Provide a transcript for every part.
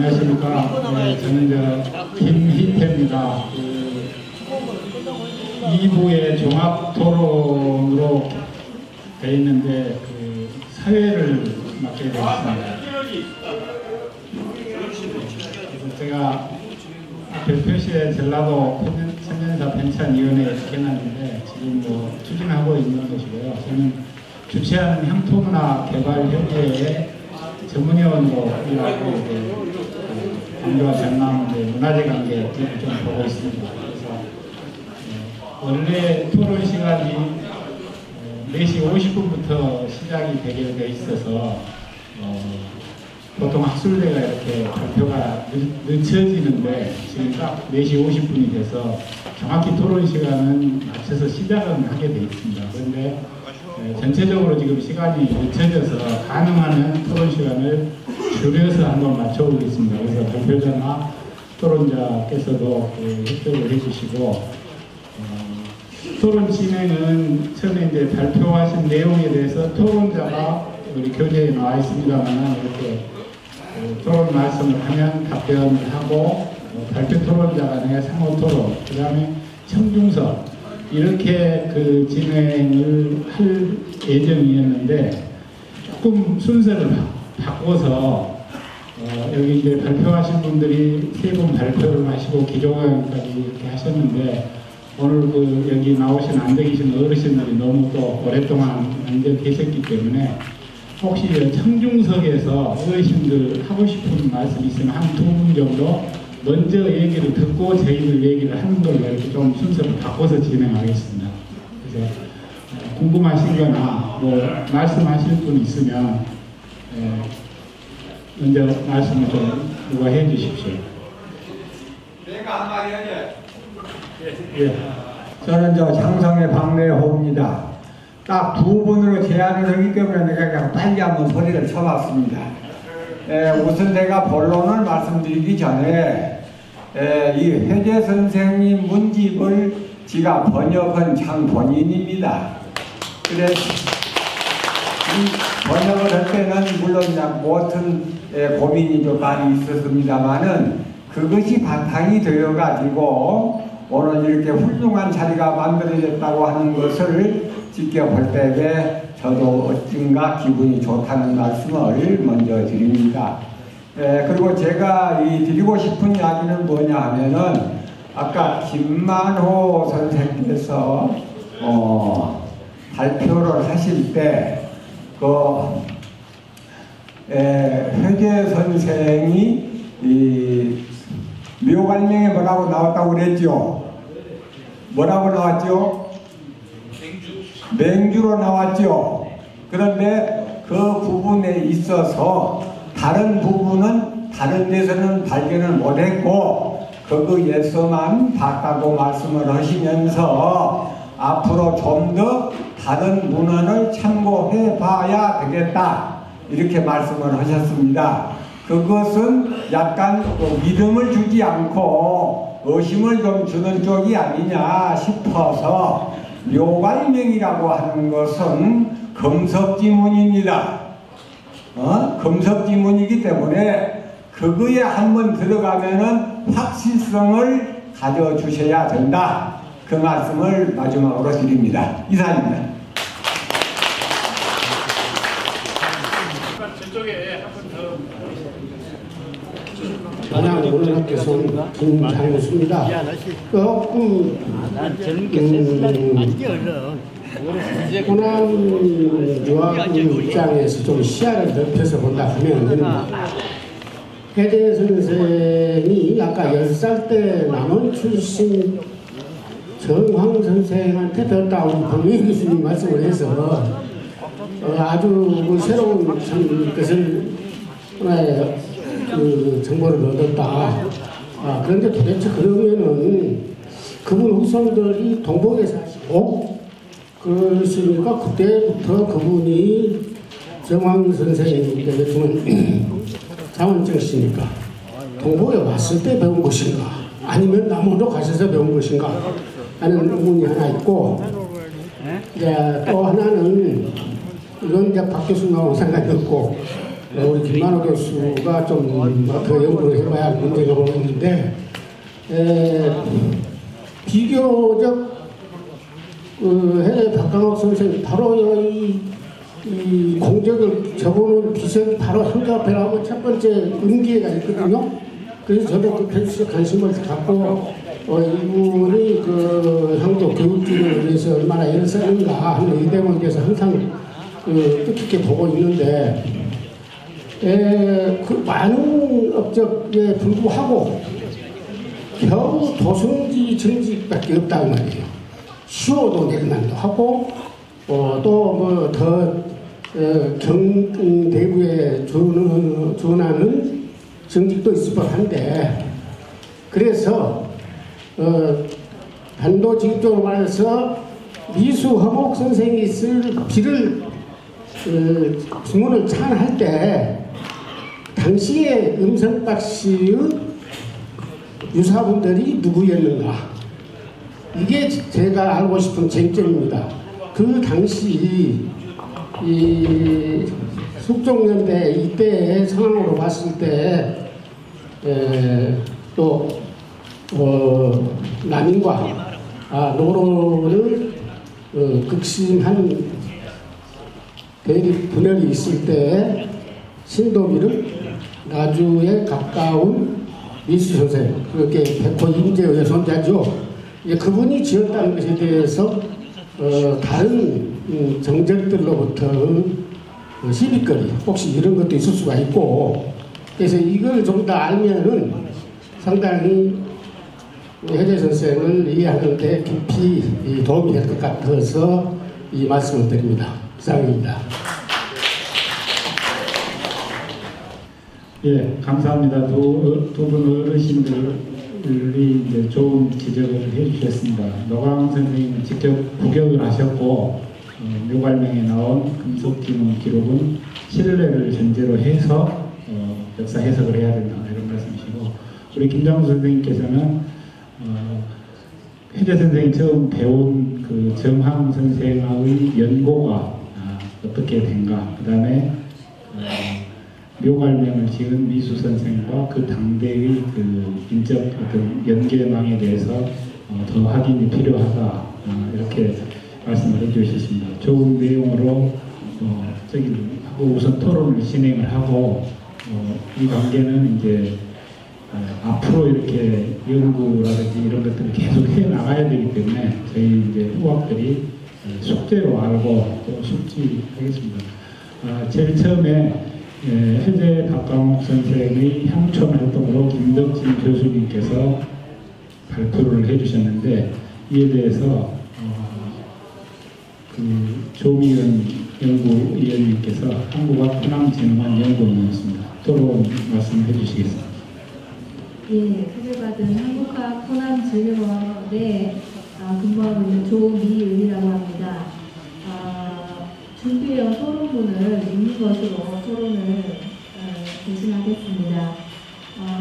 안녕하십니까. 네, 저는 김희태입니다. 2부의 종합토론으로 되어 있는데 사회를 맡게 되었습니다. 제가 앞에 표시에 전라도 천년사 편찬위원회에 적혀놨는데 지금 추진하고 있는 것이고요. 저는 주최하는 향토문화개발협의회의 전문위원으로 일하고 관계와 전남 문화재관계 좀 보고 있습니다. 그래서 원래 토론 시간이 4시 50분부터 시작이 되게 돼 있어서 보통 학술대가 이렇게 발표가 늦춰지는데 지금 딱 4시 50분이 돼서 정확히 토론 시간은 맞춰서 시작은 하게 돼 있습니다. 그런데 전체적으로 지금 시간이 늦춰져서 가능한 토론 시간을 줄여서 한번 맞춰보겠습니다. 그래서 발표자나 토론자께서도 협조를 해주시고 토론 진행은 처음에 이제 발표하신 내용에 대해서 토론자가 우리 교재에 나와 있습니다만 이렇게 토론 말씀을 하면 답변을 하고 발표 토론자 간의 상호 토론, 그 다음에 청중석 이렇게 진행을 할 예정이었는데 조금 순서를 바꿔서 여기 이제 발표하신 분들이 3분 발표를 하시고 기조강연까지 이렇게 하셨는데 오늘 여기 나오신 앉아 계신 어르신들이 너무 또 오랫동안 앉아 계셨기 때문에 혹시 청중석에서 어르신들 하고 싶은 말씀 있으면 한 2분 정도 먼저 얘기를 듣고 저희들 얘기를 하는 걸로 이렇게 좀 순서를 바꿔서 진행하겠습니다. 그래서 궁금하신 거나 말씀하실 분 있으면 먼저 말씀을 좀 누가 해 주십시오. 내가 한마디 하지. 예. 저는 장성의 박래호입니다. 딱 2분으로 제한을 하기 때문에 내가 그냥 빨리 한번 소리를 쳐봤습니다. 우선 제가 본론을 말씀드리기 전에 이 회재 선생님 문집을 제가 번역한 장 본인입니다. 그래서 이 번역을 할 때는 물론 모든 고민이 좀 많이 있었습니다만은 그것이 바탕이 되어가지고 오늘 이렇게 훌륭한 자리가 만들어졌다고 하는 것을 지켜볼 때에 저도 어쩐가 기분이 좋다는 말씀을 먼저 드립니다. 그리고 제가 드리고 싶은 이야기는 뭐냐 하면은 아까 김만호 선생님께서 발표를 하실 때 회계 선생이 묘관명에 뭐라고 나왔다고 그랬죠? 뭐라고 나왔죠? 맹주로 나왔죠. 그런데 그 부분에 있어서 다른 부분은 다른 데서는 발견을 못했고 거기에서만 봤다고 말씀을 하시면서 앞으로 좀 더 다른 문헌을 참고해 봐야 되겠다 이렇게 말씀을 하셨습니다. 그것은 약간 믿음을 주지 않고 의심을 좀 주는 쪽이 아니냐 싶어서 묘관명이라고 하는 것은 금석지문입니다. 금석지문이기 때문에 그거에 한번 들어가면은 확실성을 가져주셔야 된다. 그 말씀을 마지막으로 드립니다. 이상입니다. 저쪽에 한번더 김장수입니다. 조금 호남 유학 입장에서 좀 시야를 넓혀서 본다 하면 회재 선생이 아까 10살 때 남원 출신 정황 선생한테 들었다고 박명희 교수님 말씀을 해서 아주 새로운 것을 하나의 정보를 얻었다. 그런데 도대체 그러면은 그분 후손들이 동북에 사시고 그러시니까 그때부터 그분이 정황 선생님께 주는 장원정 씨니까 동북에 왔을 때 배운 것인가 아니면 남원으로 가셔서 배운 것인가 하는 의문이 하나 있고 이제 또 하나는 이건 이제 박 교수님하고 상관이 없고 우리 김만호 교수가 좀 더 연구를 해봐야 할 문제가 보이는데 비교적 해외 박강옥 선생님 바로 이 공적을 적어놓은 비석이 바로 한자 앞에라고 첫 번째 음기회가 있거든요. 그래서 저도 그 편수에 관심을 갖고 이분이 그 향도 교육진을 위해서 얼마나 애를 쓰는가 하는 이 대목에 대해서 항상 뜻깊게 보고 있는데 그 많은 업적에 불구하고 겨우 도승지 정직밖에 없다는 말이에요. 수호도 내리난도 하고 또 뭐 더 경대부에 준하는 정직도 있을 법한데 그래서 단도직입적으로 말해서 미수허목 선생이 쓸 비를 주문을 찬할 때 당시에 음성박 씨의 유사분들이 누구였는가 이게 제가 알고 싶은 쟁점입니다. 그 당시 이 숙종연대 이때의 상황으로 봤을 때 또 남인과 노론을 극심한 대립 분열이 있을 때 신도비를 나주에 가까운 미수 선생 그렇게 백호 임재의 손자죠. 그분이 지었다는 것에 대해서 다른 정적들로부터 시비거리 혹시 이런 것도 있을 수가 있고 그래서 이걸 좀 더 알면은 상당히 혜재 선생을 이해하는 데 깊이 도움이 될 것 같아서 이 말씀을 드립니다. 이상입니다. 예, 감사합니다. 두 분 어르신들이 이제 좋은 지적을 해주셨습니다. 노광 선생님은 직접 구경을 하셨고 묘갈명에 나온 금속지문 기록은 신뢰를 전제로 해서 역사 해석을 해야 된다 이런 말씀이시고 우리 김장수 선생님께서는 혜재 선생이 처음 배운 그 정황 선생의 연고가 어떻게 된가 그 다음에 묘갈명을 지은 미수 선생과 그 당대의 그 인적 어떤 연계망에 대해서 더 확인이 필요하다 이렇게 말씀을 해주셨습니다. 좋은 내용으로 하고 우선 토론을 진행을 하고 이 관계는 이제 앞으로 이렇게 연구라든지 이런 것들을 계속 해 나가야 되기 때문에 저희 이제 후학들이 숙제로 알고 또 숙지하겠습니다. 제일 처음에 혜재 박강옥 선생의 향촌 활동으로 김덕진 교수님께서 발표를 해주셨는데 이에 대해서 그 조미연 연구위원님께서 한국학 호남진흥원 연구원이었습니다. 토론 말씀해 주시겠습니다. 예, 초대받은 한국학 호남진흥원에 근무하고 있는 조미은이라고 합니다. 준비해온 토론문을 읽는 것으로 토론을 대신하겠습니다.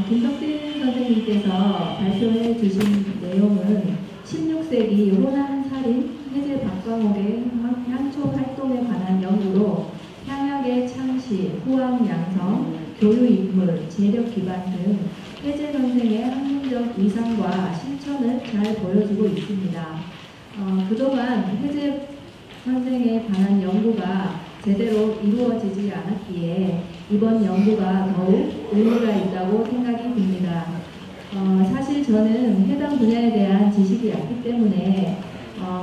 김덕진 선생님께서 발표해 주신 내용은 16세기 호남 살인 혜재 박광옥의 향초 활동에 관한 연구로 향약의 창시, 후황 양성, 교류 인물, 재력 기반 등 혜재 선생의 학문적 위상과 실천을 잘 보여주고 있습니다. 그동안 혜재 선생에 관한 연구가 제대로 이루어지지 않았기에 이번 연구가 더욱 의미가 있다고 생각이 듭니다. 사실 저는 해당 분야에 대한 지식이 얕기 때문에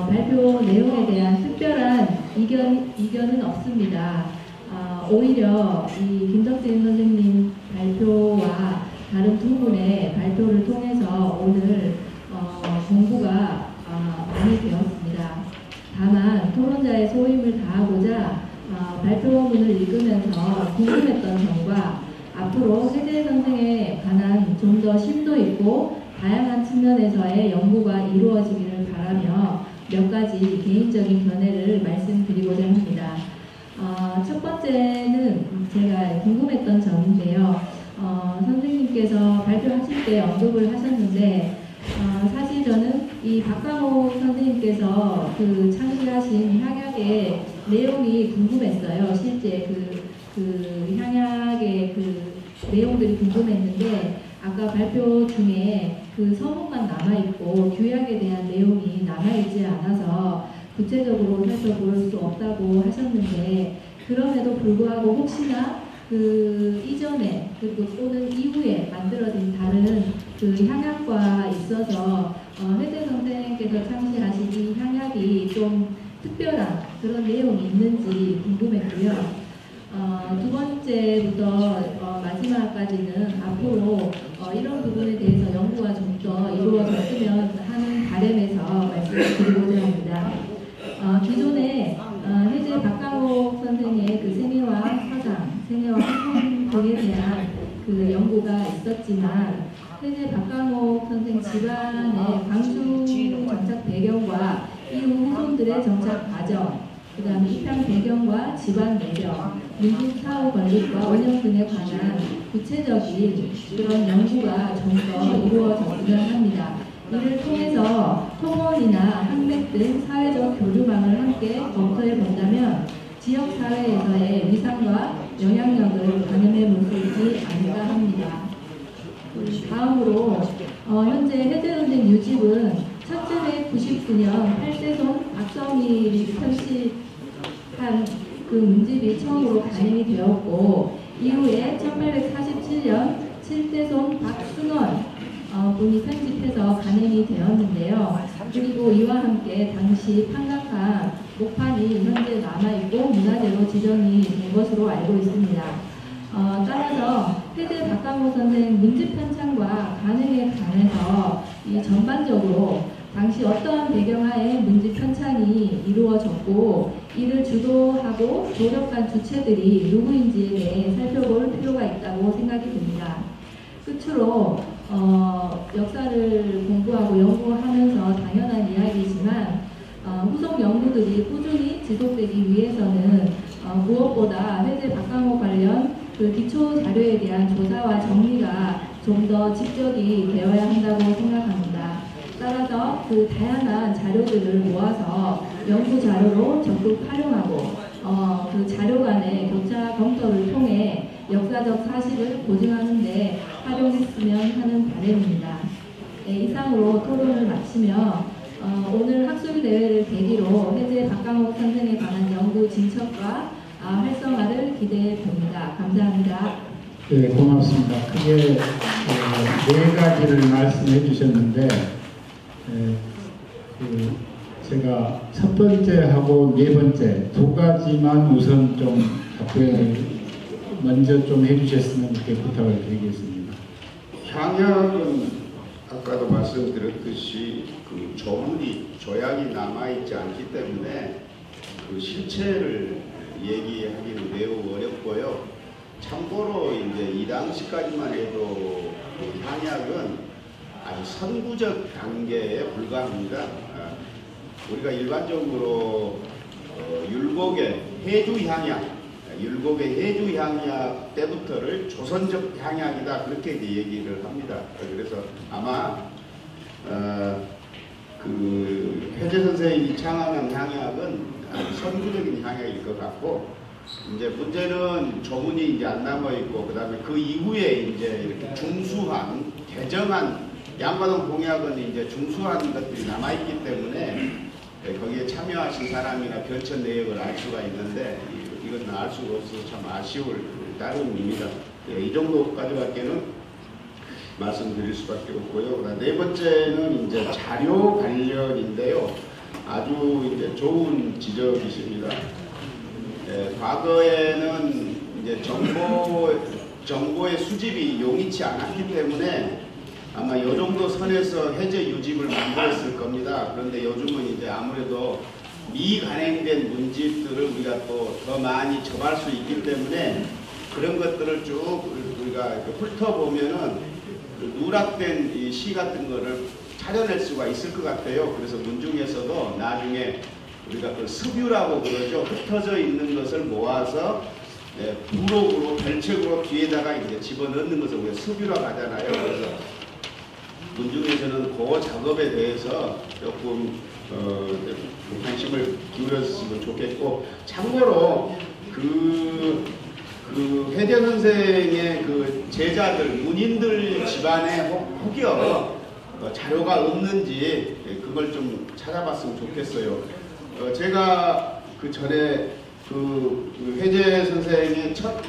발표 내용에 대한 특별한 이견은 없습니다. 오히려 이 김덕진 선생님 발표와 다른 두 분의 발표를 통해서 오늘 공부가 많이 되었습니다. 다만 토론자의 소임을 다하고자 발표문을 읽으면서 궁금했던 점과 앞으로 혜재 선생에 관한 좀 더 심도 있고 다양한 측면에서의 연구가 이루어지기를 바라며 몇 가지 개인적인 견해를 말씀드리고자 합니다. 첫 번째는 제가 궁금했던 점인데요. 선생님께서 발표하실 때 언급을 하셨는데 사실 저는 이 박광옥 선생님께서 그 창시하신 향약의 내용이 궁금했어요. 실제 그 그 향약의 그 내용들이 궁금했는데 아까 발표 중에 그 서문만 남아있고 규약에 대한 내용이 남아있지 않아서 구체적으로 살펴볼 수 없다고 하셨는데 그럼에도 불구하고 혹시나 그 이전에 그리고 또는 이후에 만들어진 다른 그 향약과 있어서 회대 선생님께서 창시하신 이 향약이 좀 특별한 그런 내용이 있는지 궁금했고요. 두 번째부터 마지막까지는 앞으로 이런 부분에 대해서 연구가 좀 더 이루어졌으면 하는 바람에서 말씀을 드리고자 합니다. 기존에 해제 박강옥 선생의 그 생애와 사상, 생애와 학문 등에 대한 그 연구가 있었지만 해제 박강옥 선생 집안의 광주 정착 배경과 이후 후손들의 정착 과정, 그 다음에 입양 배경과 집안 내력, 민족 사후 건립과 원형 등에 관한 구체적인 그런 연구가 좀 더 이루어졌으면 합니다. 이를 통해서 토론이나 학맥 등 사회적 교류망을 함께 검토해 본다면 지역 사회에서의 위상과 영향력을 가늠해 볼 수 있지 않을까 합니다. 다음으로 현재 해제 선생 유집은 1799년 8세손 박성일이 편집한 그 문집이 처음으로 간행이 되었고 이후에 1847년 7세손 박순원 분이 편집해서 간행이 되었는데요. 그리고 이와 함께 당시 판각한 목판이 현재 남아있고 문화재로 지정이 된 것으로 알고 있습니다. 따라서 해제 박강호 선생 문집 편찬과 간행에 관해서 이 전반적으로 당시 어떠한 배경하에 문집 편찬이 이루어졌고 이를 주도하고 조력한 주체들이 누구인지에 대해 살펴볼 필요가 있다고 생각이 듭니다. 끝으로 역사를 공부하고 연구하면서 당연한 이야기지만 후속 연구들이 꾸준히 지속되기 위해서는 무엇보다 해제 박강호 관련 그 기초 자료에 대한 조사와 정리가 좀 더 직접이 되어야 한다고 생각합니다. 따라서 그 다양한 자료들을 모아서 연구 자료로 적극 활용하고 그 자료 간의 교차 검토를 통해 역사적 사실을 보증하는 데 활용했으면 하는 바람입니다. 네, 이상으로 토론을 마치며 오늘 학술 대회를 계기로 해제 박강옥 선생에 관한 연구 진척과 활성화를 기대해 봅니다. 감사합니다. 네, 고맙습니다. 크게 네 가지를 말씀해 주셨는데 제가 첫 번째하고 네 번째 두 가지만 우선 좀 답변을 먼저 좀 해주셨으면 이렇게 부탁을 드리겠습니다. 향약은 아까도 말씀드렸듯이 그 조약이 남아있지 않기 때문에 그 실체를 얘기하기는 매우 어렵고요. 참고로 이제 이 당시까지만 해도 그 향약은 아주 선구적 단계에 불과합니다. 우리가 일반적으로 율곡의 해주 향약 때부터를 조선적 향약이다 그렇게 이제 얘기를 합니다. 그래서 아마 그 해제 선생님이 창안한 향약은 아주 선구적인 향약일 것 같고 이제 문제는 조문이 이제 안 남아 있고 그다음에 그 이후에 이제 이렇게 중수한 개정한 양과동 공약은 이제 중수한 것들이 남아 있기 때문에 거기에 참여하신 사람이나 변천 내역을 알 수가 있는데 이건 알 수가 없어서 참 아쉬울 따름입니다. 이 정도까지밖에는 말씀드릴 수밖에 없고요. 네 번째는 이제 자료 관련인데요. 아주 이제 좋은 지적이십니다. 과거에는 이제 정보의 수집이 용이치 않았기 때문에 아마 이 정도 선에서 해제 유집을 만들었을 겁니다. 그런데 요즘은 이제 아무래도 미간행된 문집들을 우리가 또 더 많이 접할 수 있기 때문에 그런 것들을 쭉 우리가 훑어보면은 그 누락된 이 시 같은 거를 찾아낼 수가 있을 것 같아요. 그래서 문중에서도 나중에 우리가 그 습유라고 그러죠. 흩어져 있는 것을 모아서 부록으로 별책으로 뒤에다가 이제 집어넣는 것을 우리가 습유라고 하잖아요. 그래서 문중에서는 그 작업에 대해서 조금 관심을 기울였으면 좋겠고 참고로 그 그 해제 선생의 그 제자들, 문인들 집안에 혹여 자료가 없는지 그걸 좀 찾아봤으면 좋겠어요. 제가 그 전에 그 해제 선생의 첫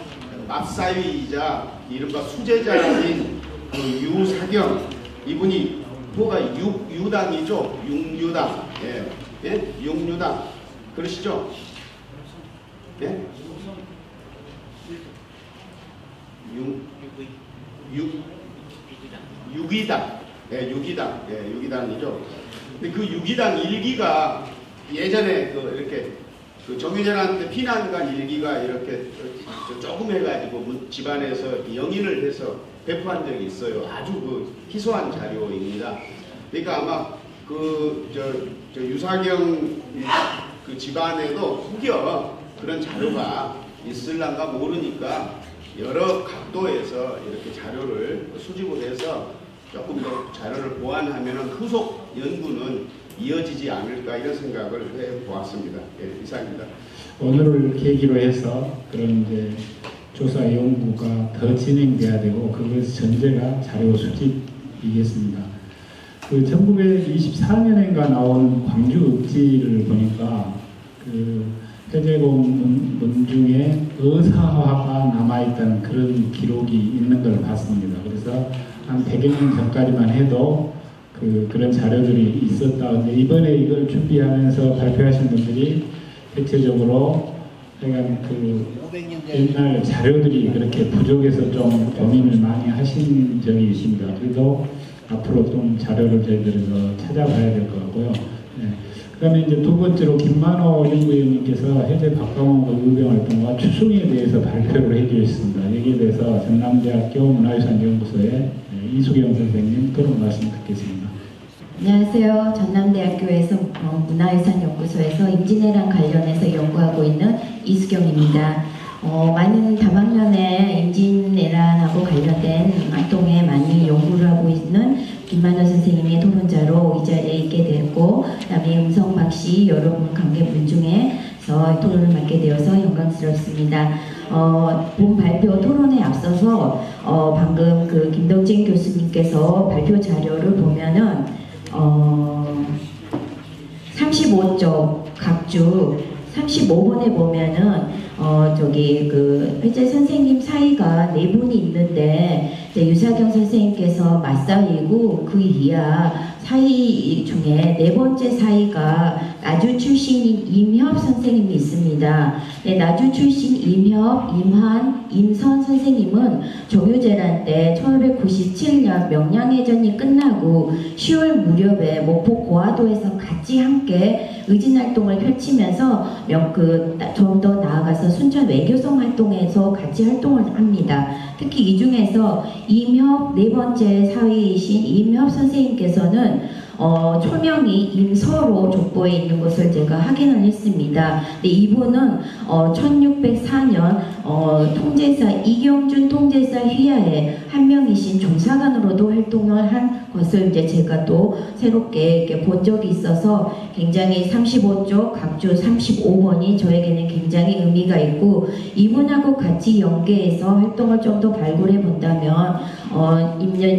맞사위이자 이른바 수제자인 그 유사경, 이분이 뭐가 유당이죠? 육유당. 예? 육유당. 그러시죠? 예? 유기당. 예, 유기당. 예, 유기당이죠. 근데 그 유기당 일기가 예전에 그 이렇게 그 정유재한테 피난간 일기가 이렇게 조금 해가지고 집안에서 영인을 해서 배포한 적이 있어요. 아주 그 희소한 자료입니다. 그러니까 아마 저 유사경 그 집안에도 혹여 그런 자료가 있을란가 모르니까 여러 각도에서 이렇게 자료를 수집을 해서 조금 더 자료를 보완하면 후속 연구는 이어지지 않을까 이런 생각을 해보았습니다. 예, 이상입니다. 오늘을 계기로 해서 그런 이제 조사 연구가 더 진행돼야 되고 그것의 전제가 자료 수집이겠습니다. 그 1924년인가 나온 광주 읍지를 보니까 그 해제공 문 중에 의사화가 남아있다는 그런 기록이 있는 걸 봤습니다. 그래서 한 100여 년 전까지만 해도 그런 자료들이 있었다. 근데 이번에 이걸 준비하면서 발표하신 분들이 대체적으로 하여간 그 옛날 자료들이 그렇게 부족해서 좀 고민을 많이 하신 적이 있습니다. 그래도 앞으로 좀 자료를 저희들이 찾아봐야 될 것 같고요. 네. 그 다음에 이제 두 번째로 김만호 연구위원님께서 해제 박강원 의병활동과 추승에 대해서 발표를 해주셨습니다. 여기에 대해서 전남대학교 문화유산연구소의 이수경 선생님 토론 말씀 듣겠습니다. 안녕하세요. 전남대학교에서 문화유산연구소에서 임진왜란 관련해서 연구하고 있는 이수경입니다. 많은 다방면에 임진왜란하고 관련된 활동에 많이 연구를 하고 있는 김만호 선생님의 토론자로 이 자리에 있게 되었고, 그다음에 음성박 씨 여러분 관계분 중에서 토론을 맡게 되어서 영광스럽습니다. 본 발표 토론에 앞서서 방금 그 김덕진 교수님께서 발표 자료를 보면은 35쪽 각주 35번에 보면은 저기 그 해제 선생님 사이가 4분이 있는데 유사경 선생님께서 맞사위고 그 이하 사이 중에 4번째 사이가 나주 출신인 임협 선생님이 있습니다. 네, 나주 출신 임협, 임한, 임선 선생님은 정유재란 때 1597년 명량해전이 끝나고 10월 무렵에 목포 고화도에서 같이 함께 의진활동을 펼치면서 좀 더 나아가서 순천 외교성 활동에서 같이 활동을 합니다. 특히 이 중에서 임협 4번째 사위이신 임협 선생님께서는 초명이 임서로 족보에 있는 것을 제가 확인을 했습니다. 근데 이분은 1604년 통제사 이경준 통제사 휘하에 한 명이신 종사관으로도 활동을 한 것을 이제 제가 또 새롭게 이렇게 본 적이 있어서 굉장히 35쪽 각주 35번이 저에게는 굉장히 의미가 있고, 이분하고 같이 연계해서 활동을 좀 더 발굴해 본다면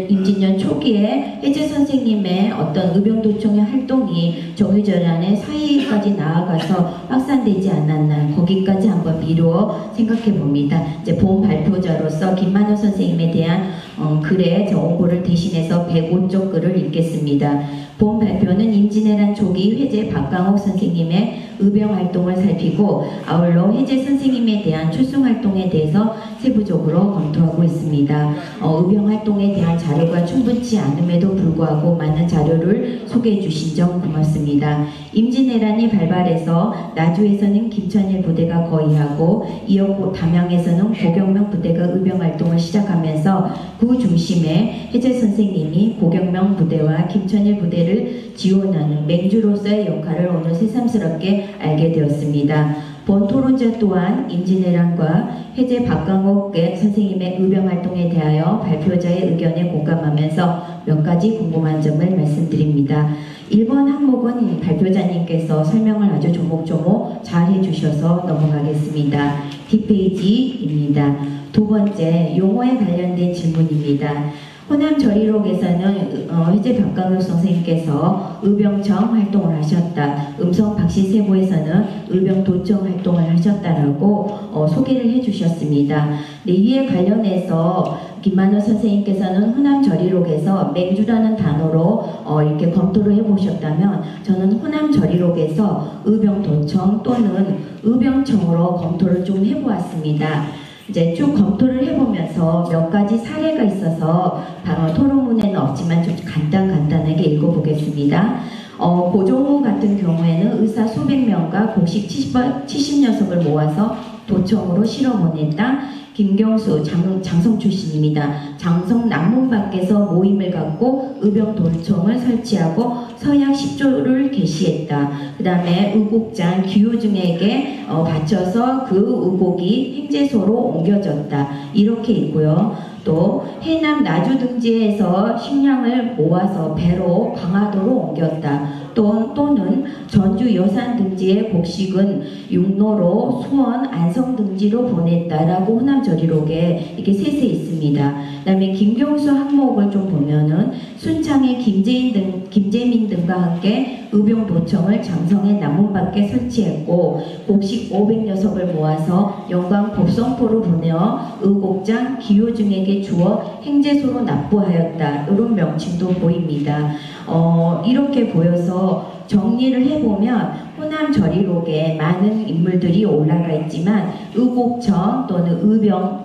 임진년 초기에 해제 선생님의 어떤 의병도청의 활동이 정유재란의 사이까지 나아가서 확산되지 않았나, 거기까지 한번 미루어 생각해 봅니다. 이제 본 발표자로서 김만호 선생님에 대한 글의 원고를 대신해서 105쪽 글을 읽겠습니다. 본 발표는 임진왜란 초기 해제 박강옥 선생님의 의병활동을 살피고 아울러 해제 선생님에 대한 출승활동에 대해서 세부적으로 검토하고 있습니다. 의병활동에 대한 자료가 충분치 않음에도 불구하고 많은 자료를 소개해 주신 점 고맙습니다. 임진왜란이 발발해서 나주에서는 김천일 부대가 거의하고 이어 담양에서는 고경명 부대가 의병활동을 시작하면서 그 중심에 해제 선생님이 고경명 부대와 김천일 부대를 지원하는 맹주로서의 역할을 오늘 새삼스럽게 알게 되었습니다. 본 토론자 또한 임진왜란과 해제 박강옥 선생님의 의병 활동에 대하여 발표자의 의견에 공감하면서 몇 가지 궁금한 점을 말씀드립니다. 1번 항목은 발표자님께서 설명을 아주 조목조목 잘 해주셔서 넘어가겠습니다. 뒷페이지입니다. 두 번째, 용어에 관련된 질문입니다. 호남저리록에서는 해제 박강록 선생님께서 의병청 활동을 하셨다. 음성 박씨세보에서는 의병도청 활동을 하셨다라고 소개를 해주셨습니다. 네, 이에 관련해서 김만호 선생님께서는 호남저리록에서 맹주라는 단어로 이렇게 검토를 해보셨다면 저는 호남저리록에서 의병도청 또는 의병청으로 검토를 좀 해보았습니다. 이제 쭉 검토를 해보면서 몇 가지 사례가 있어서 토론문에는 없지만 좀 간단하게 읽어보겠습니다. 고종호 같은 경우에는 의사 수백 명과 곡식 70녀석을 모아서 도청으로 실어 보냈다. 김경수 장성 출신입니다. 장성 남문 밖에서 모임을 갖고 의병도청을 설치하고 서약 10조를 개시했다. 그 다음에 의곡장 기호중에게 바쳐서 그 의곡이 행제소로 옮겨졌다. 이렇게 있고요. 또 해남 나주 등지에서 식량을 모아서 배로 강화도로 옮겼다. 또는 전주 여산 등지의 곡식은 육로로 수원 안성 등지로 보냈다라고 호남저리록에 이렇게 세세 있습니다. 그다음에 김경수 항목을 좀 보면은 순창의 김재민 등과 함께 의병도청을 장성의 남문밖에 설치했고 곡식 500녀석을 모아서 영광 법성포로 보내어 의곡장 기호중에게 주어 행제소로 납부하였다. 이런 명칭도 보입니다. 이렇게 보여서 정리를 해보면 호남저리록에 많은 인물들이 올라가 있지만 의곡청 또는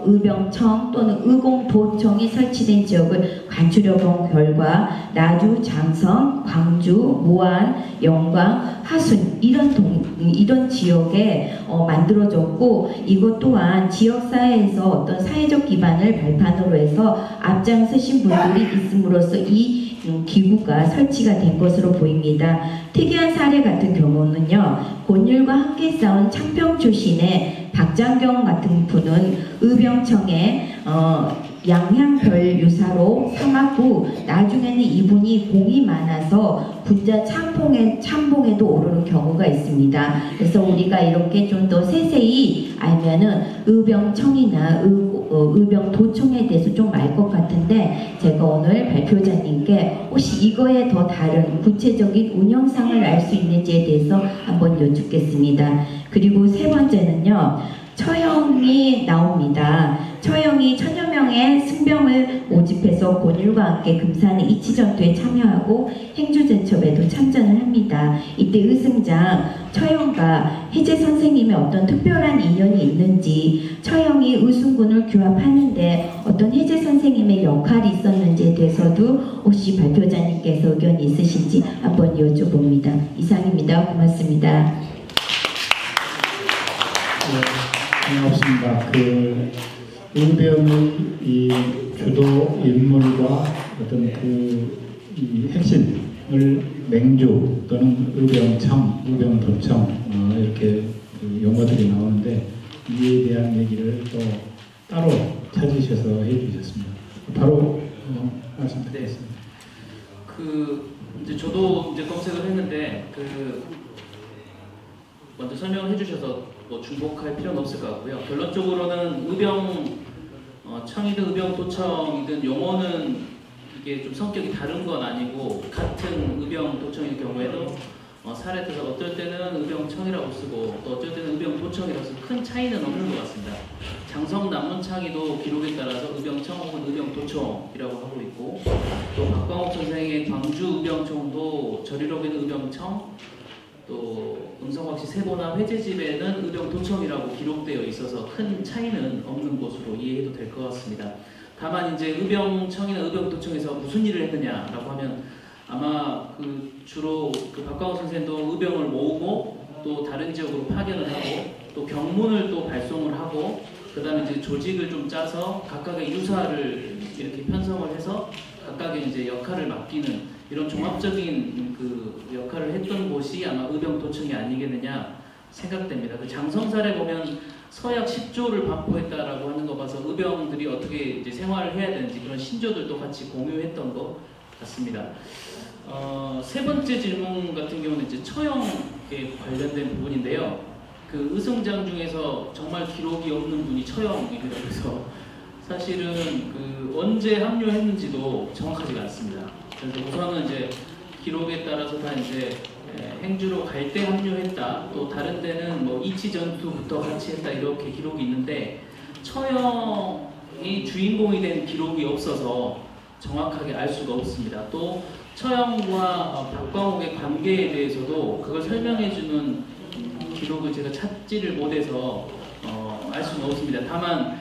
의병청 또는 의공도청이 설치된 지역을 간추려본 결과 나주, 장성, 광주, 무안, 영광, 하순 이런 지역에 만들어졌고 이것 또한 지역사회에서 어떤 사회적 기반을 발판으로 해서 앞장서신 분들이 있음으로써 이 기구가 설치가 된 것으로 보입니다. 특이한 사례 같은 경우는요. 곤율과 함께 싸운 창평 출신의 박장경 같은 분은 의병청에 양향별 유사로 삼았고 나중에는 이분이 공이 많아서 군자 참봉에도 오르는 경우가 있습니다. 그래서 우리가 이렇게 좀 더 세세히 알면은 의병청이나 의병도청에 대해서 좀 알 것 같은데 제가 오늘 발표자님께 혹시 이거에 더 다른 구체적인 운영상을 알 수 있는지에 대해서 한번 여쭙겠습니다. 그리고 세 번째는요. 처형이 나옵니다. 처형이 1000여 명의 승병을 모집해서 곤율과 함께 금산의 이치전투에 참여하고 행주제첩에도 참전을 합니다. 이때 의승장 처형과 해제 선생님의 어떤 특별한 인연이 있는지 처형이 의순군을 규합하는데 어떤 해제 선생님의 역할이 있었는지에 대해서도 혹시 발표자님께서 의견이 있으신지 한번 여쭤봅니다. 이상입니다. 고맙습니다. 없습니다. 의병의 이 주도 인물과 어떤 이 핵심을 맹주 또는 의병청, 의병도청 이렇게 용어들이 나오는데 이에 대한 얘기를 또 따로 찾으셔서 해주셨습니다. 바로 말씀드리겠습니다. 이제 저도 이제 검색을 했는데 먼저 설명을 해주셔서 뭐 중복할 필요는 없을 것 같고요. 결론적으로는 의병청이든 의병도청이든 용어는 이게 좀 성격이 다른 건 아니고 같은 의병도청일 경우에도 사례에서 어떨 때는 의병청이라고 쓰고 또 어쩔 때는 의병도청이라고 쓰고 큰 차이는 없는 것 같습니다. 장성 남문창이도 기록에 따라서 의병청 혹은 의병도청이라고 하고 있고 또 박광옥 선생의 광주 의병청도 저리록에는 의병청 또 음성박씨 세보나 회제집에는 의병도청이라고 기록되어 있어서 큰 차이는 없는 것으로 이해해도 될 것 같습니다. 다만 이제 의병청이나 의병도청에서 무슨 일을 했느냐라고 하면 아마 주로 박광호 선생도 의병을 모으고 또 다른 지역으로 파견을 하고 또 병문을 또 발송을 하고 그 다음에 이제 조직을 좀 짜서 각각의 유사를 이렇게 편성을 해서 각각의 이제 역할을 맡기는 이런 종합적인 역할을 했던 곳이 아마 의병도청이 아니겠느냐 생각됩니다. 그 장성살에 보면 서약 10조를 반포했다라고 하는 거 봐서 의병들이 어떻게 이제 생활을 해야 되는지 그런 신조들도 같이 공유했던 것 같습니다. 세 번째 질문 같은 경우는 이제 처형에 관련된 부분인데요. 그 의승장 중에서 정말 기록이 없는 분이 처형입니다. 그래서 사실은 그 언제 합류했는지도 정확하지가 않습니다. 그래서 우선은 이제 기록에 따라서 다 이제 행주로 갈 때 합류했다. 또 다른 데는 뭐 이치 전투부터 같이 했다 이렇게 기록이 있는데 처형이 주인공이 된 기록이 없어서 정확하게 알 수가 없습니다. 또 처형과 박광옥의 관계에 대해서도 그걸 설명해주는 기록을 제가 찾지를 못해서 알 수는 없습니다. 다만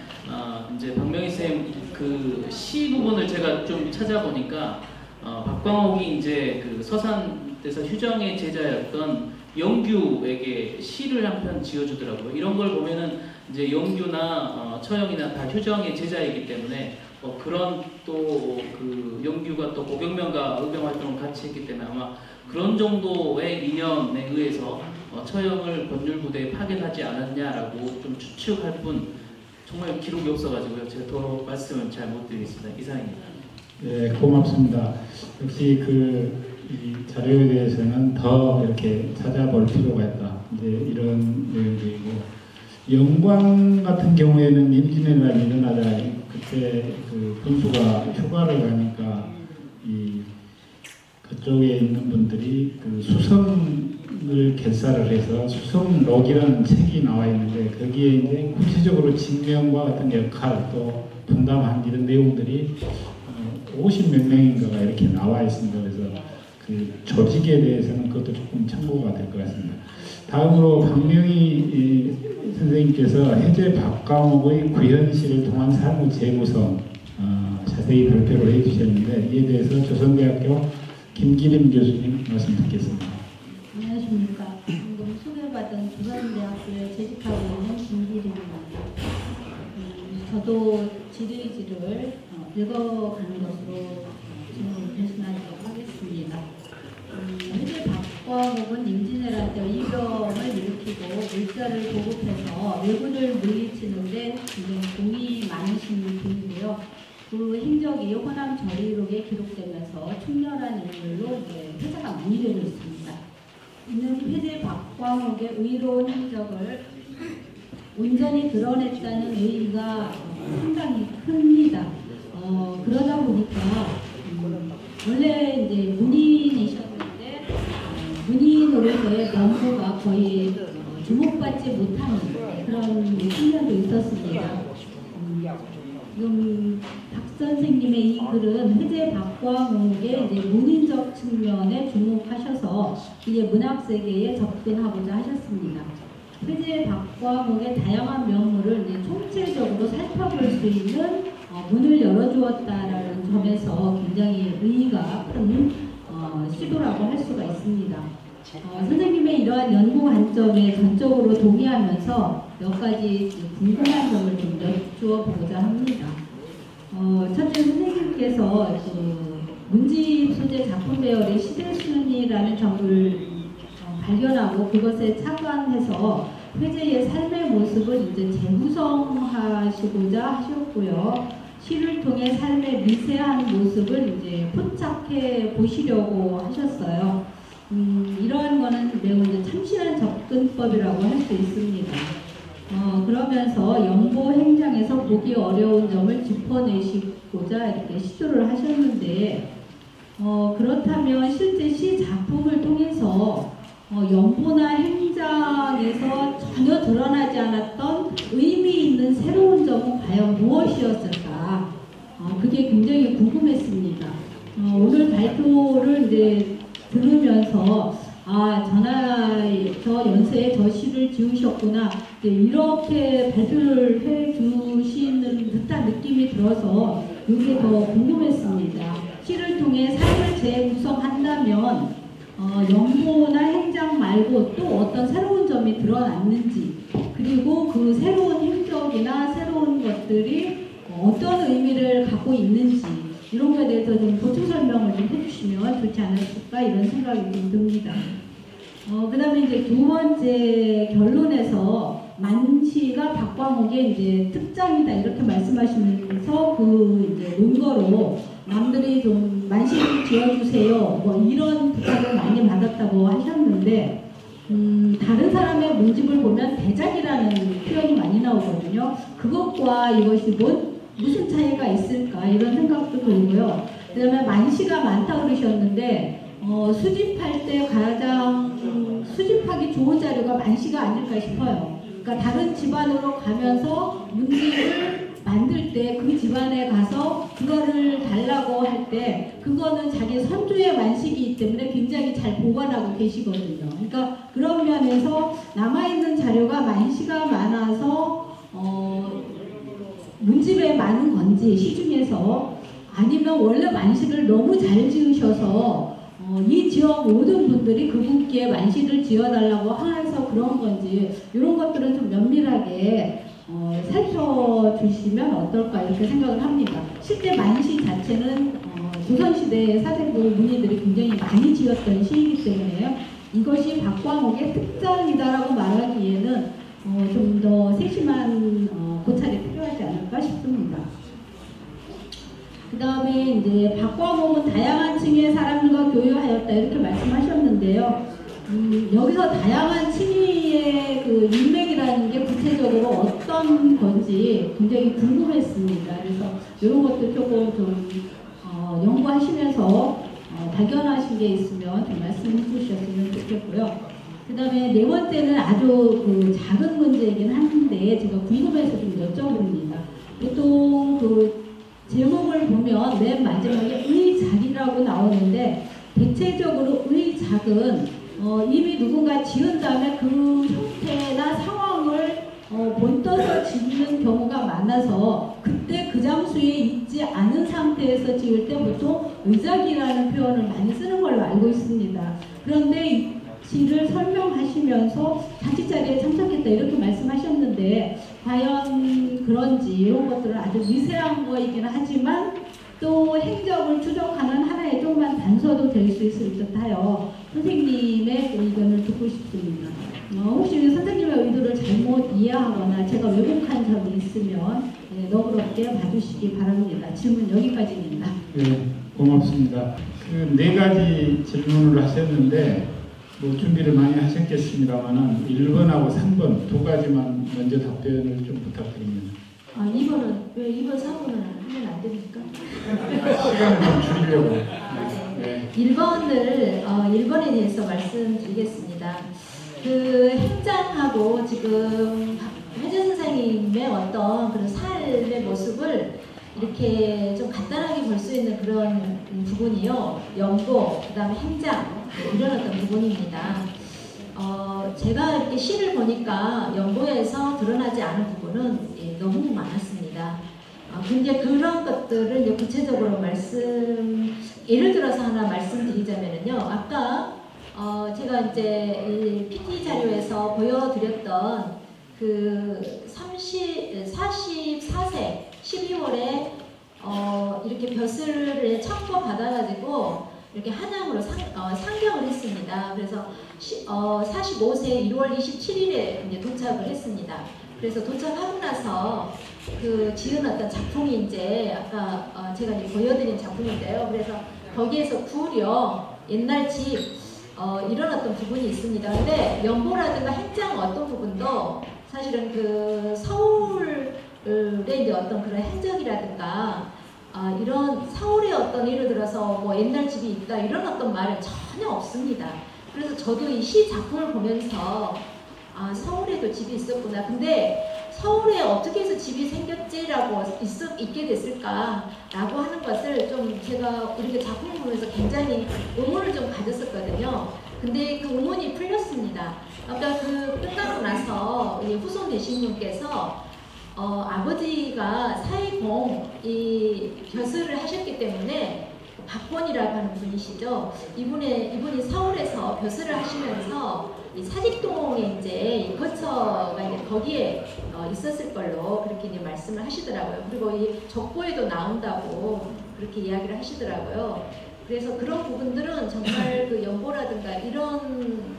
이제 박명희 쌤 그 시 부분을 제가 좀 찾아보니까 박광옥이 이제 그 서산에서 휴정의 제자였던 영규에게 시를 한 편 지어주더라고요. 이런 걸 보면은 이제 영규나 처형이나 다 휴정의 제자이기 때문에 그런 또 그 영규가 또 고경명과 의병 활동을 같이 했기 때문에 아마 그런 정도의 인연에 의해서 처형을 법률부대에 파견하지 않았냐라고 좀 추측할 뿐 정말 기록이 없어가지고요. 제가 더 말씀은 잘 못 드리겠습니다. 이상입니다. 네, 고맙습니다. 역시 이 자료에 대해서는 더 이렇게 찾아볼 필요가 있다. 이제 이런 내용들이고 영광 같은 경우에는 임진왜란이 일어나자 그때 그 군수가 휴가를 가니까 그쪽에 있는 분들이 그 수성을 개사를 해서 수성록이라는 책이 나와 있는데 거기에 이제 구체적으로 진명과 같은 역할 또 분담한 이런 내용들이 50몇 명인가가 이렇게 나와 있습니다. 그래서 그 조직에 대해서는 그것도 조금 참고가 될 것 같습니다. 다음으로 박명희 선생님께서 해제 박광옥의 구현실을 통한 삶의 재구성 자세히 발표를 해주셨는데 이에 대해서 조선대학교 김기림 교수님 말씀 듣겠습니다. 안녕하십니까. 방금 소개받은 조선대학교에 재직하고 있는 김기림입니다. 저도 질의지를 읽어가는 것으로 질문을 대신하도록 하겠습니다. 해제 박광옥은 임진왜란 때 이병을 일으키고 물자를 보급해서 왜군을 물리치는데 굉장히 공이 많으신 분인데요. 그 행적이 호남 저리록에 기록되면서 충렬한 인물로 회자가 많이 되고 있습니다. 이는 해제 박광옥의 의로운 행적을 온전히 드러냈다는 의의가 상당히 큽니다. 그러다 보니까 원래 이제 문인이셨는데 문인으로서의 면모가 거의 주목받지 못하는 그런 측면도 있었습니다. 지금 박 선생님의 이 글은 해제 박광옥의 이제 문인적 측면에 주목하셔서 이제 문학 세계에 접근하고자 하셨습니다. 해제 박광옥의 다양한 면모를 이제 총체적으로 살펴볼 수 있는 문을 열어주었다라는 점에서 굉장히 의의가 큰 시도라고 할 수가 있습니다. 선생님의 이러한 연구 관점에 전적으로 동의하면서 몇 가지 궁금한 점을 좀 여쭈어 보고자 합니다. 첫째, 선생님께서 문집 소재 작품 배열의 시대순이라는 점을 발견하고 그것에 착안해서 회제의 삶의 모습을 이제 재구성하시고자 하셨고요. 시를 통해 삶의 미세한 모습을 이제 포착해 보시려고 하셨어요. 이러한 거는 매우 이제 참신한 접근법이라고 할 수 있습니다. 그러면서 영보 행장에서 보기 어려운 점을 짚어내시고자 이렇게 시도를 하셨는데, 그렇다면 실제 시 작품을 통해서 영보나 행장에서 전혀 드러나지 않았던 의미 있는 새로운 점은 과연 무엇이었을까? 그게 굉장히 궁금했습니다. 오늘 발표를 이제 들으면서 저 연세에 저 시를 지으셨구나, 이렇게 발표를 해주시는 듯한 느낌이 들어서 이게 더 궁금했습니다. 시를 통해 삶을 재구성한다면 영보나 행장 말고 또 어떤 새로운 점이 드러났는지, 그리고 그 새로운 행적이나 새로운 것들이 어떤 의미를 갖고 있는지, 이런 거에 대해서 좀 보충 설명을 좀 해주시면 좋지 않을까 이런 생각이 좀 듭니다. 그다음에 이제 두 번째 결론에서 만시가 박광옥의 이제 특장이다 이렇게 말씀하시면서 그 이제 논거로 남들이 좀 만시를 지어주세요 뭐 이런 부탁을 많이 받았다고 하셨는데 다른 사람의 문집을 보면 대작이라는 표현이 많이 나오거든요. 그것과 이것이 무슨 차이가 있을까 이런 생각도 들고요. 그 다음에 만시가 많다고 그러셨는데 수집할 때 가장 수집하기 좋은 자료가 만시가 아닐까 싶어요. 그러니까 다른 집안으로 가면서 문집을 만들 때 그 집안에 가서 그거를 달라고 할 때 그거는 자기 선조의 만시이기 때문에 굉장히 잘 보관하고 계시거든요. 그러니까 그런 면에서 남아있는 자료가 만시가 많아서 문집에 많은 건지 시중에서 아니면 원래 만시를 너무 잘 지으셔서 이 지역 모든 분들이 그분께 만시를 지어달라고 해서 그런 건지 이런 것들은 좀 면밀하게 살펴주시면 어떨까 이렇게 생각을 합니다. 실제 만시 자체는 조선시대 사대부 문의들이 굉장히 많이 지었던 시이기 때문에요. 이것이 박광옥의 특장이다라고 말하기에는 좀 더 세심한 고찰이 필요하지 않을까 싶습니다. 그 다음에 이제 박광옥은 다양한 층의 사람들과 교류하였다 이렇게 말씀하셨는데요. 여기서 다양한 층의 그 인맥이라는 게 구체적으로 어떤 건지 굉장히 궁금했습니다. 그래서 이런 것도 조금 좀 연구하시면서 발견하신 게 있으면 좀 말씀해 주셨으면 좋겠고요. 그 다음에 네 번째는 아주 그 작은 문제이긴 한데 제가 궁금해서 좀 여쭤봅니다. 보통 그 제목을 보면 맨 마지막에 의작이라고 나오는데 대체적으로 의작은 이미 누군가 지은 다음에 그 형태나 상황을 본떠서 짓는 경우가 많아서 그때 그 장소에 있지 않은 상태에서 지을 때 보통 의작이라는 표현을 많이 쓰는 걸로 알고 있습니다. 그런데 이 시를 설명하시면서 자칫 자리에 참석했다 이렇게 말씀하셨는데 과연 그런지 이런 것들은 아주 미세한 거이긴 하지만 또 행적을 추적하는 하나의 조그만 단서도 될 수 있을 듯하여 선생님의 의견을 듣고 싶습니다. 혹시 선생님의 의도를 잘못 이해하거나 제가 왜곡한 점이 있으면 너그럽게 봐주시기 바랍니다. 질문 여기까지입니다. 네, 고맙습니다. 그 네 가지 질문을 하셨는데 뭐 준비를 많이 하셨겠습니다만은 1번하고 3번 두 가지만 먼저 답변을 좀 부탁드립니다. 2번은 왜 2번, 3번은 하면 안 됩니까? 시간을 좀 줄이려고. 네. 1번에 대해서 말씀드리겠습니다. 그 행장하고 지금 해재 선생님의 어떤 그런 삶의 모습을 이렇게 좀 간단하게 볼 수 있는 그런 부분이요. 연고, 그 다음에 행장 이런 어떤 부분입니다. 제가 이렇게 시를 보니까 연고에서 드러나지 않은 부분은 너무 많았습니다. 근데 그런 것들을 이제 구체적으로 예를 들어서 하나 말씀드리자면요. 아까 제가 이제 이 PT 자료에서 보여드렸던 그 44세 12월에 이렇게 벼슬을 청구 받아가지고 이렇게 한양으로 상경을 했습니다. 그래서 45세 1월 27일에 이제 도착을 했습니다. 그래서 도착하고 나서 그 지은 어떤 작품이 이제 아까 제가 이제 보여드린 작품인데요. 그래서 거기에서 구려 옛날 집 이런 어떤 부분이 있습니다. 근데 연보라든가 행장 어떤 부분도 사실은 그 서울의 이제 어떤 그런 행적이라든가 이런 서울의 어떤 예를 들어서 뭐 옛날 집이 있다 이런 어떤 말은 전혀 없습니다. 그래서 저도 이 시 작품을 보면서 서울에도 집이 있었구나. 근데 서울에 어떻게 해서 집이 생겼지라고 있게 됐을까라고 하는 것을 좀 제가 이렇게 작품을 보면서 굉장히 의문을 좀 가졌었거든요. 근데 그 의문이 풀렸습니다. 아까 그 끝나고 나서 후손 되신 분께서 아버지가 사회공 벼슬을 하셨기 때문에 박권이라고 하는 분이시죠. 이분이 서울에서 벼슬을 하시면서 이 사직동에 이제 거처가 이제 거기에 있었을 걸로 그렇게 이제 말씀을 하시더라고요. 그리고 이 적보에도 나온다고 그렇게 이야기를 하시더라고요. 그래서 그런 부분들은 정말 그 연보라든가 이런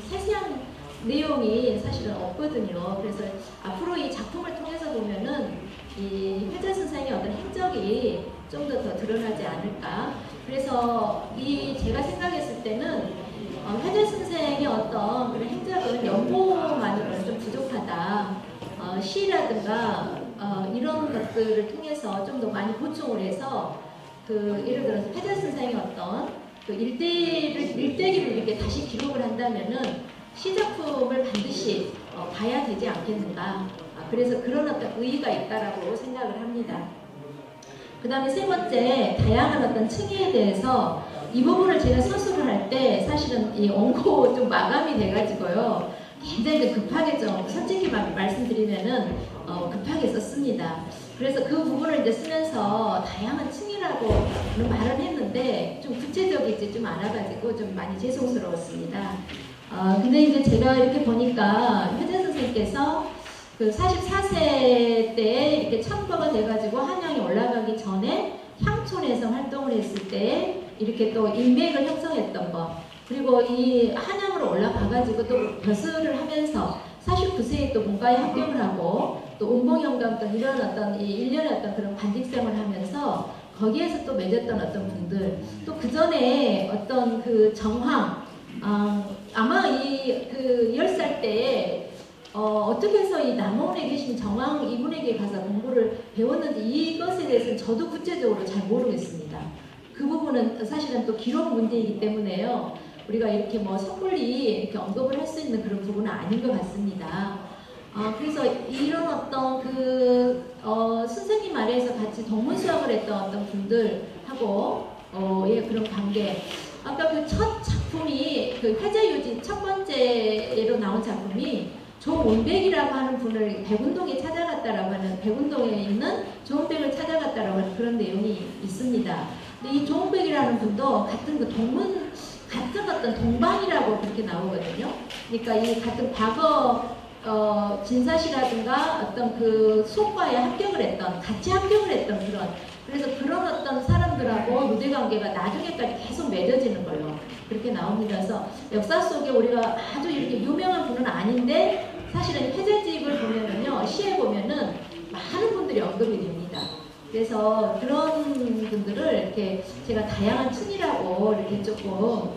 세세한 내용이 사실은 없거든요. 그래서 앞으로 이 작품을 통해서 보면은 이 회재 선생의 어떤 행적이 좀 더 드러나지 않을까. 그래서 제가 생각했을 때는 회재 선생의 어떤 그런 행적은 연보만으로는 좀 부족하다. 시라든가 이런 것들을 통해서 좀 더 많이 보충을 해서 예를 들어서 회재 선생의 어떤 그 일대기를 이렇게 다시 기록을 한다면은 시작품을 반드시 봐야 되지 않겠는가. 그래서 그런 어떤 의의가 있다라고 생각을 합니다. 그 다음에 세 번째, 다양한 어떤 층위에 대해서 이 부분을 제가 서술을 할 때 사실은 이 원고 좀 마감이 돼가지고요. 굉장히 급하게 좀 솔직히 말씀드리면은 급하게 썼습니다. 그래서 그 부분을 이제 쓰면서 다양한 층이라고 말을 했는데 좀 구체적이지 좀 않아가지고 좀 많이 죄송스러웠습니다. 근데 이제 제가 이렇게 보니까 회재 선생님께서 그 44세 때 이렇게 참거가 돼가지고 한양에 올라가기 전에 향촌에서 활동을 했을 때 이렇게 또 인맥을 형성했던 거, 그리고 이 한양으로 올라가가지고 또 벼슬을 하면서 49세에 또 문과에 합격을 하고 또 운봉영감 등 이런 어떤 이 일련의 어떤 그런 관직생을 하면서 거기에서 또 맺었던 어떤 분들, 또 그 전에 어떤 그 정황, 아마 그 10살 때 어떻게 해서 이 남원에 계신 정황 이분에게 가서 공부를 배웠는지 이것에 대해서는 저도 구체적으로 잘 모르겠습니다. 그 부분은 사실은 또 기록 문제이기 때문에요. 우리가 이렇게 뭐 섣불리 이렇게 언급을 할 수 있는 그런 부분은 아닌 것 같습니다. 그래서 이런 어떤 선생님 아래에서 같이 동문 수학을 했던 어떤 분들하고 그런 관계. 아까 그 첫 작품이 그 회재유지 첫 번째로 나온 작품이 조원백이라고 하는 분을 백운동에 찾아갔다라고 하는, 백운동에 있는 조원백을 찾아갔다라고 하는 그런 내용이 있습니다. 근데 이 조원백이라는 분도 같은 그 같은 어떤 동방이라고 그렇게 나오거든요. 그러니까 이 같은 과거 진사시라든가 어떤 그 수업과에 같이 합격을 했던 그래서 그런 어떤 사람들하고 유대관계가 나중에까지 계속 맺어지는 걸로 그렇게 나옵니다. 그래서 역사 속에 우리가 아주 이렇게 유명한 분은 아닌데 사실은 회재집을 보면은요, 시에 보면은 많은 분들이 언급이 됩니다. 그래서 그런 분들을 이렇게 제가 다양한 층이라고 이렇게 조금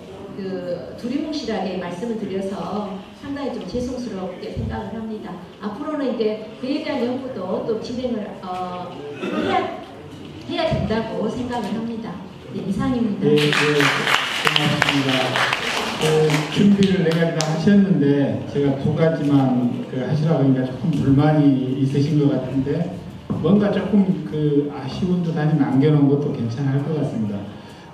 두리뭉실하게 말씀을 드려서 상당히 좀 죄송스럽게 생각을 합니다. 앞으로는 이제 그에 대한 연구도 또 진행을 해야 된다고 생각을 합니다. 네, 이상입니다. 네, 고맙습니다. 준비를 내가 다 하셨는데 제가 두 가지만 하시라고 하니까 조금 불만이 있으신 것 같은데 뭔가 조금 아쉬운 듯 아니면 남겨놓은 것도 괜찮을 것 같습니다.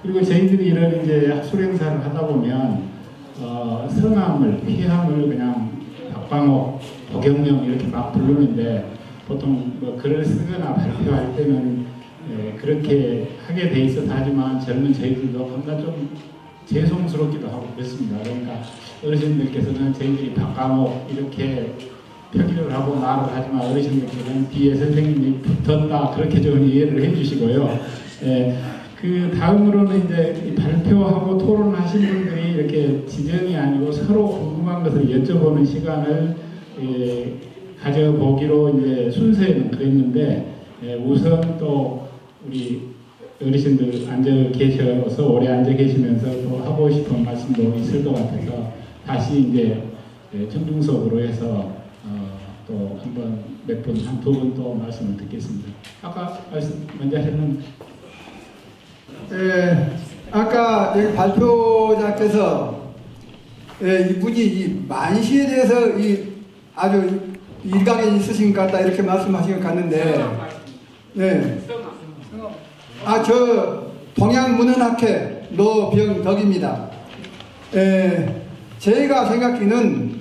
그리고 저희들이 이런 이제 학술 행사를 하다 보면 성함을, 회함을 그냥 박광옥, 도경명 이렇게 막 부르는데 보통 뭐 글을 쓰거나 발표할 때는 그렇게 하게 돼 있어서 하지만 젊은 저희들도 뭔가 좀 죄송스럽기도 하고 그렇습니다. 그러니까 어르신들께서는 저희들이 박광옥 이렇게 표기를 하고 말을 하지만 어르신들께서는 뒤에 선생님이 붙었다 그렇게 좀 이해를 해주시고요. 그 다음으로는 이제 발표하고 토론하신 분들이 이렇게 지정이 아니고 서로 궁금한 것을 여쭤보는 시간을 가져보기로 이제 순서에는 그랬는데 우선 또 우리 어르신들 앉아 계셔서 오래 앉아 계시면서 또 하고 싶은 말씀도 있을 것 같아서 다시 이제 정중석으로 해서 또 한번 몇 분, 한두 분 또 말씀을 듣겠습니다. 아까 말씀 먼저 하셨는 아까 여기 발표자께서 이분이 이 만시에 대해서 아주 일각에 있으신 것 같다 이렇게 말씀하신 것 같는데 저 동양문헌학회 노병덕입니다. 제가 생각하기는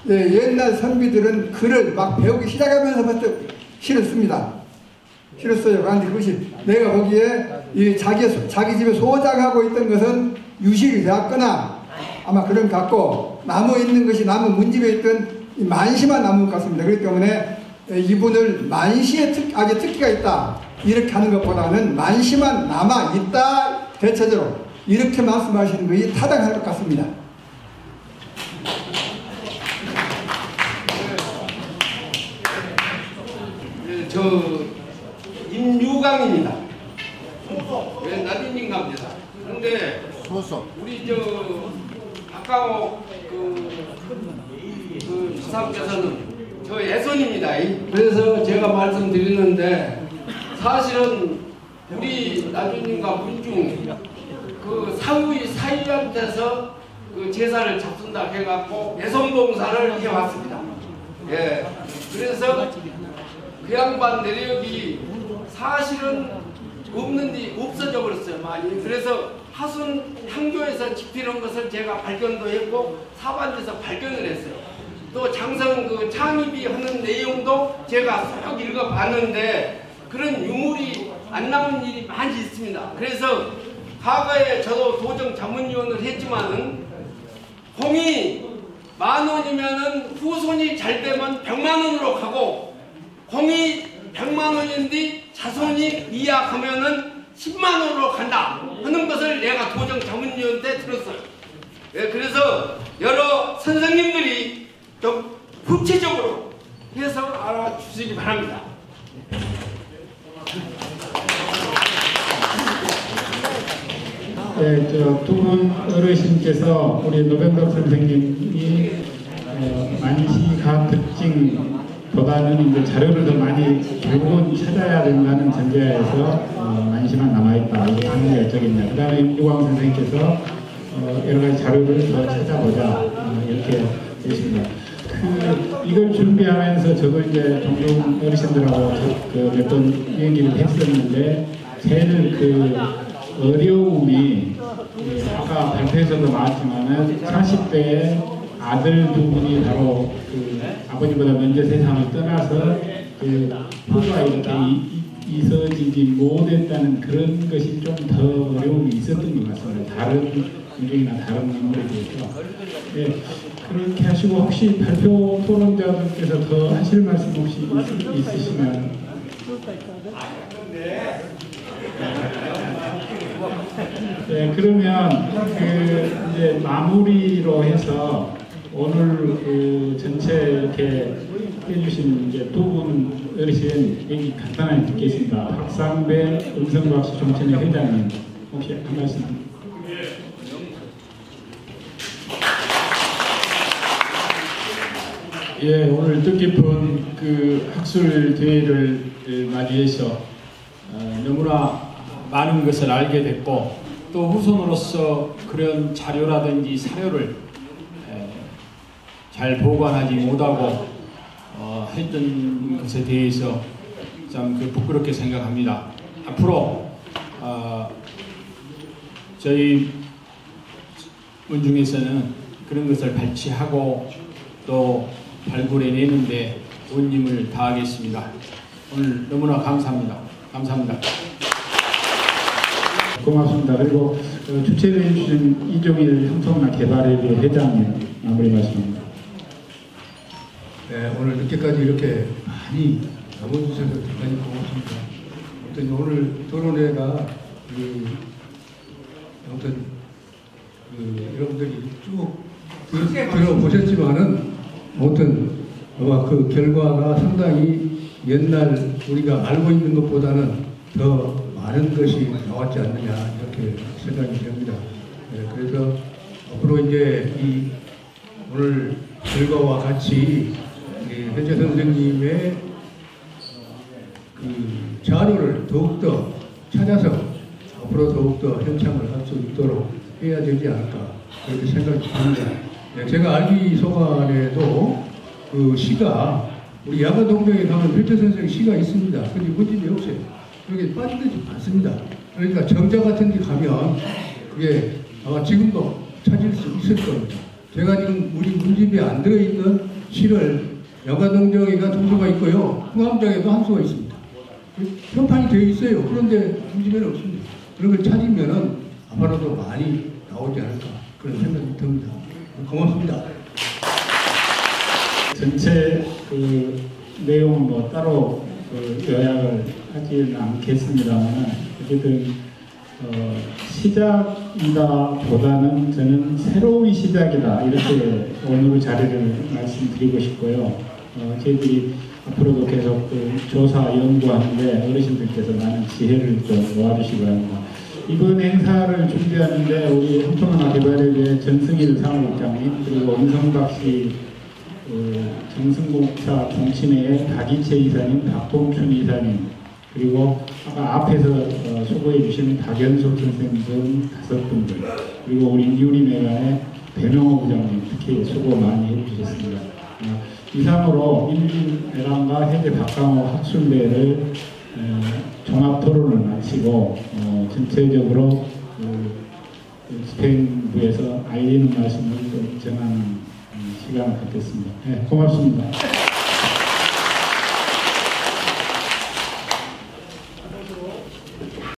옛날 선비들은 글을 막 배우기 시작하면서부터 실었습니다. 실었어요. 그런데 그것이 내가 보기에 자기 집에 소장하고 있던 것은 유실이 되었거나 아마 그런 것 같고 남아 있는 것이 나무 문집에 있던 만시만 남은 것 같습니다. 그렇기 때문에 이분을 만시에 아주 특기가 있다 이렇게 하는 것보다는 만시만 남아 있다 대체적으로 이렇게 말씀하시는 것이 타당할 것 같습니다. 저 임유강입니다. 나주님 갑니다. 그런데 우리 저 박강옥 그 수상께서는 저 예선입니다. 그래서 제가 말씀드리는데 사실은 우리 나주님과 문중 그 사위한테서 그 제사를 잡순다 해갖고 예선봉사를 해왔습니다. 예, 그래서 그 양반 내력이 사실은 없는데 없어져 버렸어요, 많이. 그래서 하순 향교에서 집히는 것을 제가 발견도 했고 사반에서 발견을 했어요. 또 장성 그 창입이 하는 내용도 제가 쭉 읽어봤는데 그런 유물이 안 나온 일이 많이 있습니다. 그래서 과거에 저도 도정 자문위원을 했지만은 공이 10,000원이면은 후손이 잘 되면 100,000원으로 가고 공이 100,000원인데 자손이 미약하면은 10,000원으로 간다 하는 것을 내가 도정 자문위원 때 들었어요. 예, 그래서 여러 선생님들이 좀 구체적으로 해서 알아주시기 바랍니다. 네, 두 분 어르신께서 우리 노병덕 선생님이 만시가 특징보다는 이제 자료를 더 많이 결국은 찾아야 된다는 전제하에서 만시만 남아있다 이렇게 하는 게 여쭤겠네요. 그 다음에 유광 선생님께서 여러 가지 자료를 더 찾아보자 이렇게 되십니다. 이걸 준비하면서 저도 이제 종종 어르신들하고 몇 번 얘기를 했었는데 제일 어려움이 아까 발표에서도 나왔지만은 40대에 아들 두 분이 바로 아버지보다 먼저 세상을 떠나서 부부가 이렇게 이서지지 못했다는 그런 것이 좀 더 어려움이 있었던 것 같습니다. 다른 분들이나 다른 인물에 비해서. 네, 그렇게 하시고 혹시 발표 토론자분께서 더 하실 말씀 혹시 있으시면. 네, 그러면 이제 마무리로 해서 오늘 전체 이렇게 해주신 이제 두 분 어르신 얘기 간단하게 듣겠습니다. 박상배 음성과학시 종천회 회장님 혹시 한 말씀. 예, 오늘 뜻깊은 학술 대회를 맞이해서 너무나 많은 것을 알게 됐고 또 후손으로서 그런 자료라든지 사료를 잘 보관하지 못하고 했던 것에 대해서 참 부끄럽게 생각합니다. 앞으로 저희 문중에서는 그런 것을 발췌하고 또 발굴해내는데 온 힘을 다하겠습니다. 오늘 너무나 감사합니다. 감사합니다. 고맙습니다. 그리고 주최해 주신 이종일 형통나 개발회의 회장님 마무리 말씀입니다. 네, 오늘 늦게까지 이렇게 많이 나눠주셔서 대단히 고맙습니다. 아무튼 오늘 토론회가 아무튼 여러분들이 쭉 들어보셨지만은 아무튼 아마 그 결과가 상당히 옛날 우리가 알고 있는 것보다는 더 많은 것이 나왔지 않느냐 이렇게 생각이 됩니다. 네, 그래서 앞으로 이제 이 오늘 결과와 같이 현재 선생님의 자료를 더욱더 찾아서 앞으로 더욱더 현창을 할 수 있도록 해야 되지 않을까 그렇게 생각이 듭니다. 네, 제가 알기 소관에도 시가 우리 야가동정에 가면 현재 선생 시가 있습니다. 근데 문제는 없어요. 여기 빠지지 않습니다. 그러니까 정자 같은 데 가면 그게 아마 지금도 찾을 수 있을 겁니다. 제가 지금 우리 문집에 안 들어있는 시를 야가동정에가 두 수가 있고요. 흥암정에도 한 수가 있습니다. 편판이 되어 있어요. 그런데 문집에는 없습니다. 그런 걸 찾으면은 앞으로도 많이 나오지 않을까 그런 생각이 듭니다. 고맙습니다. 전체 내용은 뭐 따로 요약을 하지는 않겠습니다만 어쨌든 시작이다 보다는 저는 새로운 시작이다 이렇게 오늘 자리를 말씀드리고 싶고요. 저희들이 앞으로도 계속 조사 연구하는데 어르신들께서 많은 지혜를 또 모아주시기 바랍니다. 이번 행사를 준비하는데 우리 한평문화 개발회의 전승일 사무국장님 그리고 은성박씨 정승공차 정치내의 박이채 이사님, 박동춘 이사님 그리고 아까 앞에서 수고해 주신 박연석 선생님 등 5분들 그리고 우리 이우리 매간의 배명호 부장님 특히 수고 많이 해주셨습니다. 이상으로 일일애랑과 해제 박강호 학술대회를 종합토론을 마치고 전체적으로 스페인부에서 알리는 말씀을 전하는 시간을 갖겠습니다. 네, 고맙습니다.